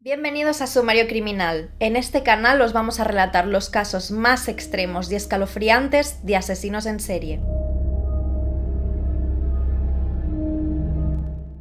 Bienvenidos a Sumario Criminal. En este canal os vamos a relatar los casos más extremos y escalofriantes de asesinos en serie.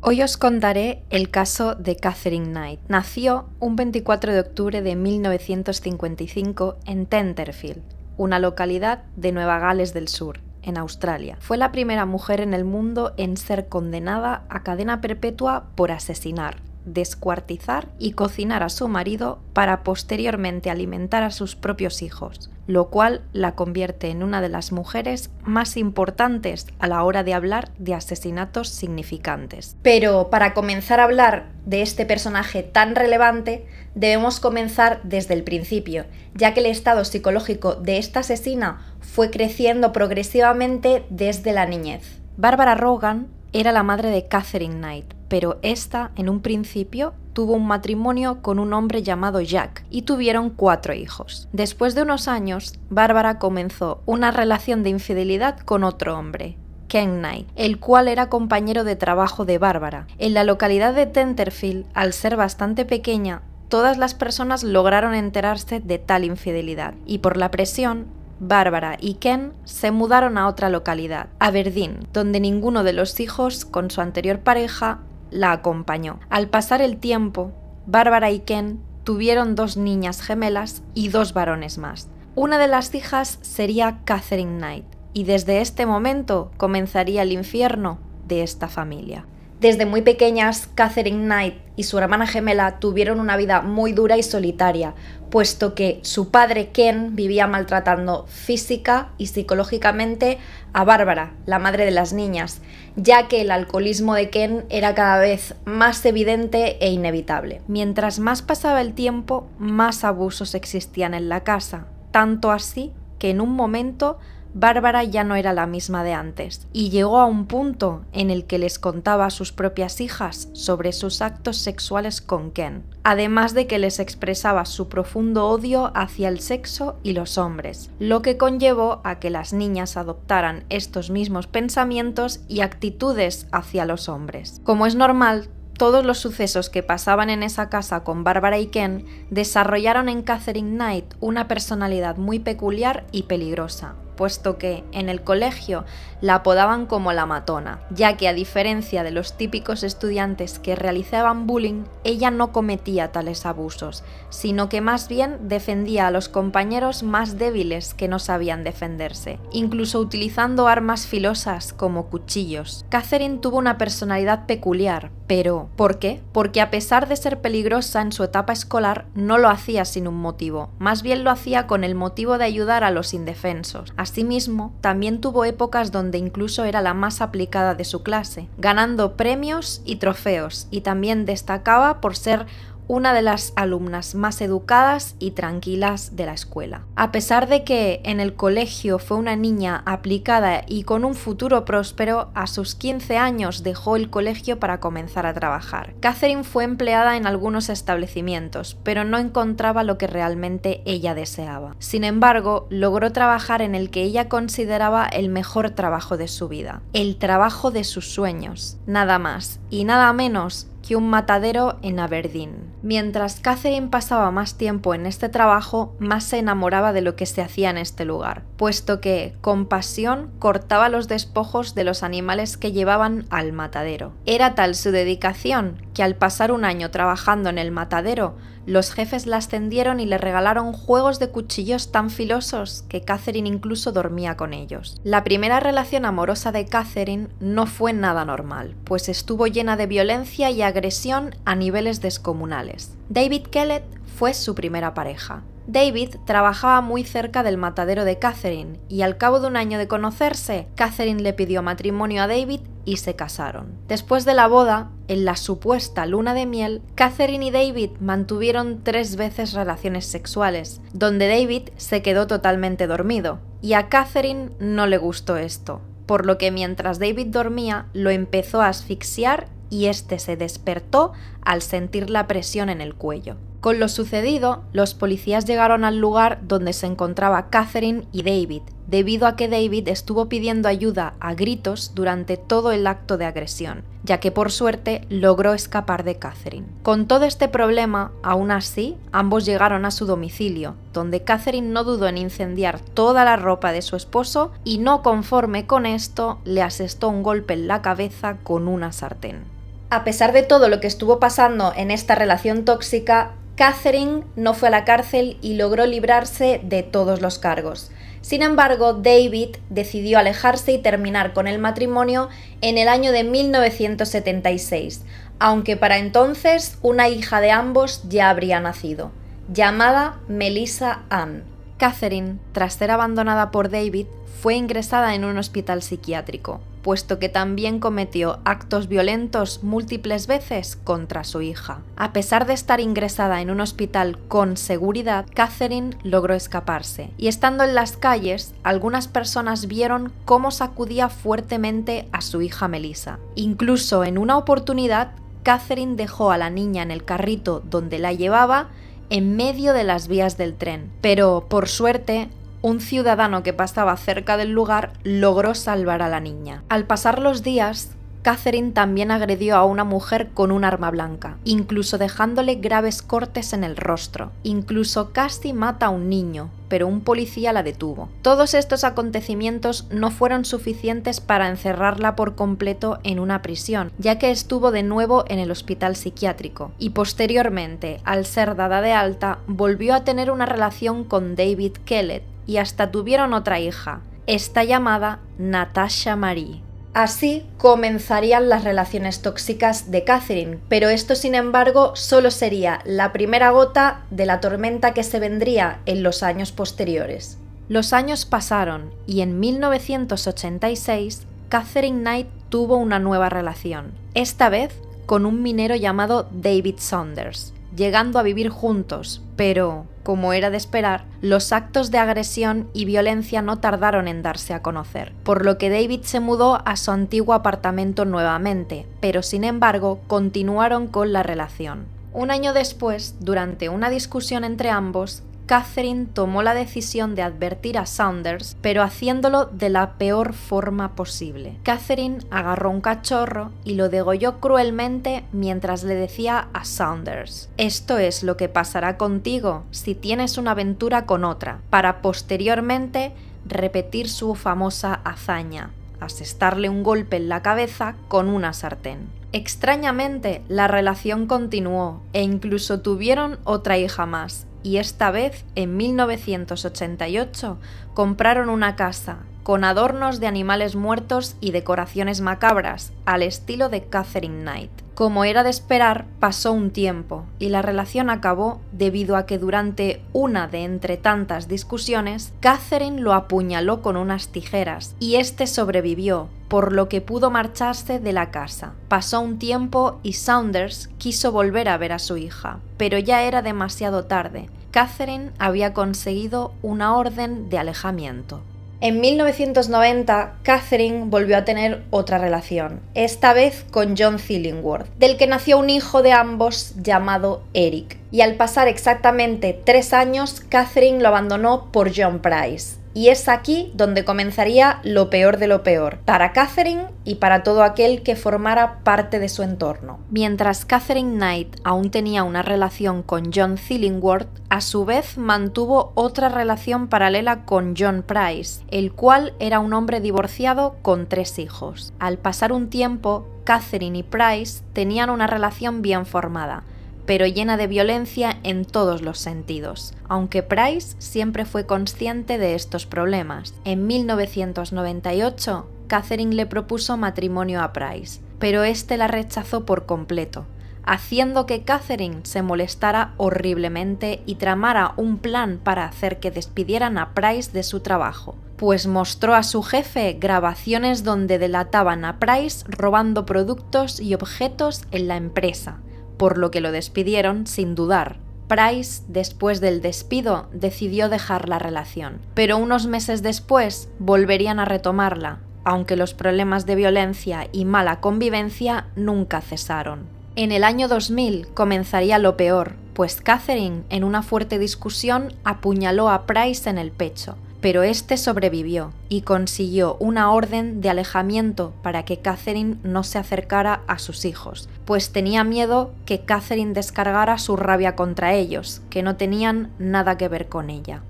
Hoy os contaré el caso de Katherine Knight. Nació un 24 de octubre de 1955 en Tenterfield, una localidad de Nueva Gales del Sur, en Australia. Fue la primera mujer en el mundo en ser condenada a cadena perpetua por asesinar, descuartizar y cocinar a su marido para posteriormente alimentar a sus propios hijos, lo cual la convierte en una de las mujeres más importantes a la hora de hablar de asesinatos significantes. Pero para comenzar a hablar de este personaje tan relevante, debemos comenzar desde el principio, ya que el estado psicológico de esta asesina fue creciendo progresivamente desde la niñez. Barbara Rogan era la madre de Katherine Knight, pero esta, en un principio, tuvo un matrimonio con un hombre llamado Jack y tuvieron 4 hijos. Después de unos años, Barbara comenzó una relación de infidelidad con otro hombre, Ken Knight, el cual era compañero de trabajo de Barbara. En la localidad de Tenterfield, al ser bastante pequeña, todas las personas lograron enterarse de tal infidelidad, y por la presión, Barbara y Ken se mudaron a otra localidad, Aberdeen, donde ninguno de los hijos con su anterior pareja la acompañó. Al pasar el tiempo, Barbara y Ken tuvieron 2 niñas gemelas y 2 varones más. Una de las hijas sería Katherine Knight, y desde este momento comenzaría el infierno de esta familia. Desde muy pequeñas, Katherine Knight y su hermana gemela tuvieron una vida muy dura y solitaria, puesto que su padre Ken vivía maltratando física y psicológicamente a Barbara, la madre de las niñas, ya que el alcoholismo de Ken era cada vez más evidente e inevitable. Mientras más pasaba el tiempo, más abusos existían en la casa, tanto así que en un momento Barbara ya no era la misma de antes, y llegó a un punto en el que les contaba a sus propias hijas sobre sus actos sexuales con Ken, además de que les expresaba su profundo odio hacia el sexo y los hombres, lo que conllevó a que las niñas adoptaran estos mismos pensamientos y actitudes hacia los hombres. Como es normal, todos los sucesos que pasaban en esa casa con Barbara y Ken desarrollaron en Katherine Knight una personalidad muy peculiar y peligrosa, puesto que en el colegio la apodaban como la matona, ya que a diferencia de los típicos estudiantes que realizaban bullying, ella no cometía tales abusos, sino que más bien defendía a los compañeros más débiles que no sabían defenderse, incluso utilizando armas filosas como cuchillos. Katherine tuvo una personalidad peculiar, pero ¿por qué? Porque a pesar de ser peligrosa en su etapa escolar, no lo hacía sin un motivo, más bien lo hacía con el motivo de ayudar a los indefensos. Asimismo, también tuvo épocas donde incluso era la más aplicada de su clase, ganando premios y trofeos, y también destacaba por ser una de las alumnas más educadas y tranquilas de la escuela. A pesar de que en el colegio fue una niña aplicada y con un futuro próspero, a sus 15 años dejó el colegio para comenzar a trabajar. Katherine fue empleada en algunos establecimientos, pero no encontraba lo que realmente ella deseaba. Sin embargo, logró trabajar en el que ella consideraba el mejor trabajo de su vida, el trabajo de sus sueños, nada más y nada menos que un matadero en Aberdeen. Mientras Katherine pasaba más tiempo en este trabajo, más se enamoraba de lo que se hacía en este lugar, puesto que, con pasión, cortaba los despojos de los animales que llevaban al matadero. Era tal su dedicación que al pasar un año trabajando en el matadero, los jefes la ascendieron y le regalaron juegos de cuchillos tan filosos que Katherine incluso dormía con ellos. La primera relación amorosa de Katherine no fue nada normal, pues estuvo llena de violencia y agresión a niveles descomunales. David Kellett fue su primera pareja. David trabajaba muy cerca del matadero de Katherine y al cabo de un año de conocerse, Katherine le pidió matrimonio a David y se casaron. Después de la boda, en la supuesta luna de miel, Katherine y David mantuvieron 3 veces relaciones sexuales, donde David se quedó totalmente dormido, y a Katherine no le gustó esto, por lo que mientras David dormía lo empezó a asfixiar y este se despertó al sentir la presión en el cuello. Con lo sucedido, los policías llegaron al lugar donde se encontraba Catherine y David, debido a que David estuvo pidiendo ayuda a gritos durante todo el acto de agresión, ya que por suerte logró escapar de Catherine. Con todo este problema, aún así, ambos llegaron a su domicilio, donde Catherine no dudó en incendiar toda la ropa de su esposo y, no conforme con esto, le asestó un golpe en la cabeza con una sartén. A pesar de todo lo que estuvo pasando en esta relación tóxica, Catherine no fue a la cárcel y logró librarse de todos los cargos. Sin embargo, David decidió alejarse y terminar con el matrimonio en el año de 1976, aunque para entonces una hija de ambos ya habría nacido, llamada Melissa Ann. Catherine, tras ser abandonada por David, fue ingresada en un hospital psiquiátrico, puesto que también cometió actos violentos múltiples veces contra su hija. A pesar de estar ingresada en un hospital con seguridad, Catherine logró escaparse, y estando en las calles, algunas personas vieron cómo sacudía fuertemente a su hija Melissa. Incluso en una oportunidad, Catherine dejó a la niña en el carrito donde la llevaba en medio de las vías del tren, pero por suerte, un ciudadano que pasaba cerca del lugar logró salvar a la niña. Al pasar los días, Catherine también agredió a una mujer con un arma blanca, incluso dejándole graves cortes en el rostro. Incluso casi mata a un niño, pero un policía la detuvo. Todos estos acontecimientos no fueron suficientes para encerrarla por completo en una prisión, ya que estuvo de nuevo en el hospital psiquiátrico, y posteriormente, al ser dada de alta, volvió a tener una relación con David Kellett, y hasta tuvieron otra hija, esta llamada Natasha Marie. Así comenzarían las relaciones tóxicas de Catherine, pero esto sin embargo solo sería la primera gota de la tormenta que se vendría en los años posteriores. Los años pasaron y en 1986 Catherine Knight tuvo una nueva relación, esta vez con un minero llamado David Saunders, llegando a vivir juntos, pero, como era de esperar, los actos de agresión y violencia no tardaron en darse a conocer, por lo que David se mudó a su antiguo apartamento nuevamente, pero sin embargo continuaron con la relación. Un año después, durante una discusión entre ambos, Catherine tomó la decisión de advertir a Saunders, pero haciéndolo de la peor forma posible. Catherine agarró un cachorro y lo degolló cruelmente mientras le decía a Saunders: «Esto es lo que pasará contigo si tienes una aventura con otra», para posteriormente repetir su famosa hazaña, asestarle un golpe en la cabeza con una sartén. Extrañamente, la relación continuó e incluso tuvieron otra hija más, y esta vez, en 1988, compraron una casa, con adornos de animales muertos y decoraciones macabras, al estilo de Catherine Knight. Como era de esperar, pasó un tiempo, y la relación acabó debido a que durante una de entre tantas discusiones, Catherine lo apuñaló con unas tijeras, y este sobrevivió, por lo que pudo marcharse de la casa. Pasó un tiempo y Saunders quiso volver a ver a su hija, pero ya era demasiado tarde. Catherine había conseguido una orden de alejamiento. En 1990, Catherine volvió a tener otra relación, esta vez con John Thillingworth, del que nació un hijo de ambos llamado Eric. Y al pasar exactamente 3 años, Catherine lo abandonó por John Price. Y es aquí donde comenzaría lo peor de lo peor, para Catherine y para todo aquel que formara parte de su entorno. Mientras Catherine Knight aún tenía una relación con John Thillingworth, a su vez mantuvo otra relación paralela con John Price, el cual era un hombre divorciado con 3 hijos. Al pasar un tiempo, Catherine y Price tenían una relación bien formada, pero llena de violencia en todos los sentidos, aunque Price siempre fue consciente de estos problemas. En 1998, Catherine le propuso matrimonio a Price, pero este la rechazó por completo, haciendo que Catherine se molestara horriblemente y tramara un plan para hacer que despidieran a Price de su trabajo, pues mostró a su jefe grabaciones donde delataban a Price robando productos y objetos en la empresa, por lo que lo despidieron sin dudar. Price, después del despido, decidió dejar la relación, pero unos meses después volverían a retomarla, aunque los problemas de violencia y mala convivencia nunca cesaron. En el año 2000 comenzaría lo peor, pues Catherine, en una fuerte discusión, apuñaló a Price en el pecho, pero este sobrevivió y consiguió una orden de alejamiento para que Catherine no se acercara a sus hijos, pues tenía miedo que Catherine descargara su rabia contra ellos, que no tenían nada que ver con ella.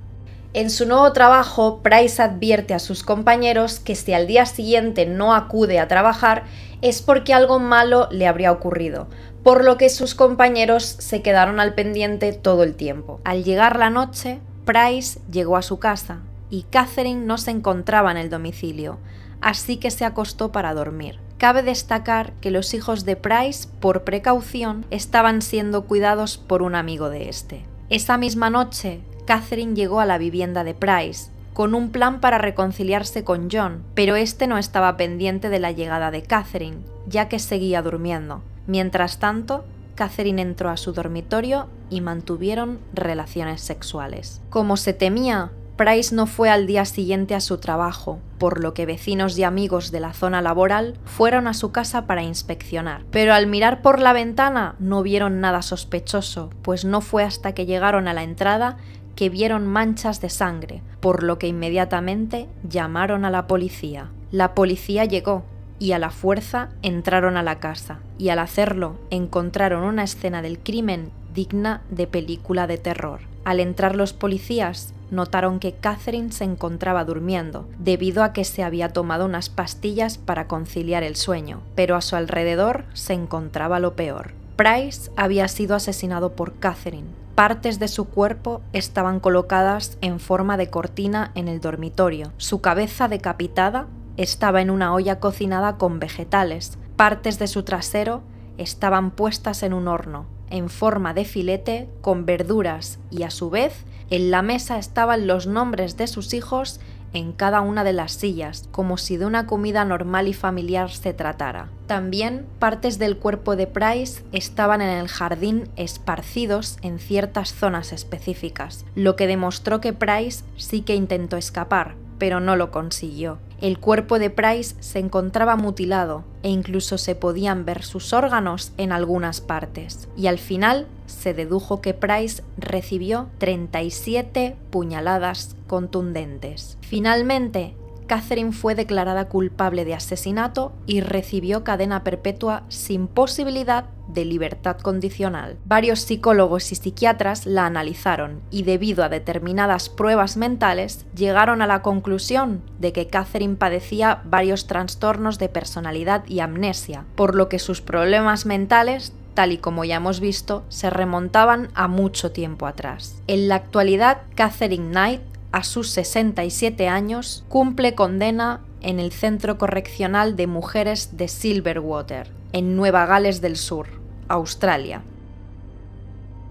En su nuevo trabajo, Price advierte a sus compañeros que si al día siguiente no acude a trabajar es porque algo malo le habría ocurrido, por lo que sus compañeros se quedaron al pendiente todo el tiempo. Al llegar la noche, Price llegó a su casa y Catherine no se encontraba en el domicilio, así que se acostó para dormir. Cabe destacar que los hijos de Price, por precaución, estaban siendo cuidados por un amigo de este. Esa misma noche, Catherine llegó a la vivienda de Price, con un plan para reconciliarse con John, pero este no estaba pendiente de la llegada de Catherine, ya que seguía durmiendo. Mientras tanto, Catherine entró a su dormitorio y mantuvieron relaciones sexuales. Como se temía, Price no fue al día siguiente a su trabajo, por lo que vecinos y amigos de la zona laboral fueron a su casa para inspeccionar. Pero al mirar por la ventana no vieron nada sospechoso, pues no fue hasta que llegaron a la entrada que vieron manchas de sangre, por lo que inmediatamente llamaron a la policía. La policía llegó y a la fuerza entraron a la casa, y al hacerlo encontraron una escena del crimen digna de película de terror. Al entrar los policías, notaron que Catherine se encontraba durmiendo, debido a que se había tomado unas pastillas para conciliar el sueño, pero a su alrededor se encontraba lo peor. Price había sido asesinado por Catherine. Partes de su cuerpo estaban colocadas en forma de cortina en el dormitorio. Su cabeza decapitada estaba en una olla cocinada con vegetales. Partes de su trasero estaban puestas en un horno, en forma de filete, con verduras, y a su vez, en la mesa estaban los nombres de sus hijos en cada una de las sillas, como si de una comida normal y familiar se tratara. También partes del cuerpo de Price estaban en el jardín esparcidos en ciertas zonas específicas, lo que demostró que Price sí que intentó escapar, pero no lo consiguió. El cuerpo de Price se encontraba mutilado e incluso se podían ver sus órganos en algunas partes. Y al final se dedujo que Price recibió 37 puñaladas contundentes. Finalmente, Catherine fue declarada culpable de asesinato y recibió cadena perpetua sin posibilidad de libertad condicional. Varios psicólogos y psiquiatras la analizaron y, debido a determinadas pruebas mentales, llegaron a la conclusión de que Catherine padecía varios trastornos de personalidad y amnesia, por lo que sus problemas mentales, tal y como ya hemos visto, se remontaban a mucho tiempo atrás. En la actualidad, Catherine Knight, a sus 67 años, cumple condena en el Centro Correccional de Mujeres de Silverwater, en Nueva Gales del Sur, Australia.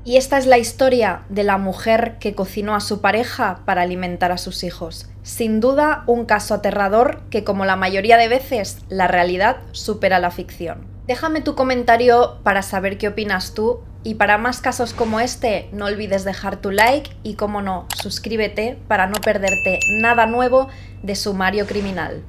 Y esta es la historia de la mujer que cocinó a su pareja para alimentar a sus hijos. Sin duda, un caso aterrador que, como la mayoría de veces, la realidad supera la ficción. Déjame tu comentario para saber qué opinas tú, y para más casos como este no olvides dejar tu like y, como no, suscríbete para no perderte nada nuevo de Sumario Criminal.